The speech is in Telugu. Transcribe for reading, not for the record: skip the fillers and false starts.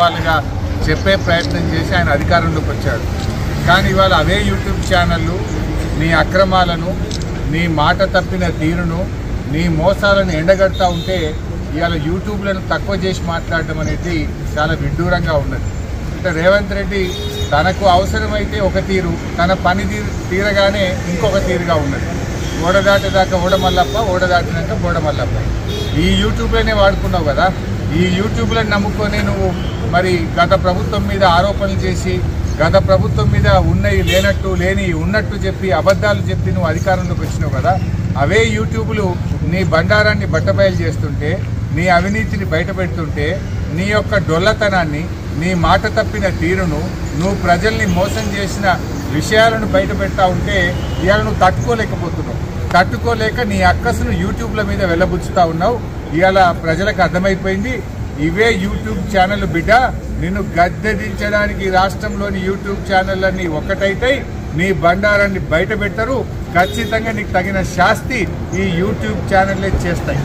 వాళ్ళుగా చెప్పే ప్రయత్నం చేసి ఆయన అధికారంలోకి వచ్చాడు. కానీ ఇవాళ అవే యూట్యూబ్ ఛానళ్ళు నీ అక్రమాలను, నీ మాట తప్పిన తీరును, నీ మోసాలను ఎండగడతా ఉంటే ఇవాళ యూట్యూబ్లను తక్కువ చేసి మాట్లాడడం అనేది చాలా విడ్డూరంగా ఉన్నది. అంటే రేవంత్ రెడ్డి తనకు అవసరమైతే ఒక తీరు, తన పని తీరగానే ఇంకొక తీరుగా ఉన్నది. ఓడదాటేదాకా ఓడమల్లప్ప, ఓడదాటినాక బోడమల్లప్ప. ఈ యూట్యూబ్లోనే వాడుకున్నావు కదా. ఈ యూట్యూబ్లను నమ్ముకొని నువ్వు మరి గత ప్రభుత్వం మీద ఆరోపణలు చేసి, గత ప్రభుత్వం మీద ఉన్నవి లేనట్టు, లేని ఉన్నట్టు చెప్పి, అబద్ధాలు చెప్పి నువ్వు అధికారంలోకి వచ్చినావు కదా. అవే యూట్యూబ్లు నీ బండారాన్ని బట్టబయలు చేస్తుంటే, నీ అవినీతిని బయటపెడుతుంటే, నీ యొక్క డొల్లతనాన్ని, నీ మాట తప్పిన తీరును, నువ్వు ప్రజల్ని మోసం చేసిన విషయాలను బయటపెడతా ఉంటే ఇవాళ నువ్వు తట్టుకోలేకపోతున్నావు. తట్టుకోలేక నీ అక్కసును యూట్యూబ్ల మీద వెళ్ళబుచ్చుతా ఉన్నావు. ఇవాళ ప్రజలకు అర్థమైపోయింది, ఇవే యూట్యూబ్ ఛానల్ బిడ్డ నిన్ను గద్దెదించడానికి రాష్ట్రంలోని యూట్యూబ్ ఛానళ్ళన్నీ ఒక్కటైతే నీ బండారాన్ని బయట పెట్టరు. ఖచ్చితంగా నీకు తగిన శాస్తి ఈ యూట్యూబ్ ఛానళ్ళే చేస్తాయి.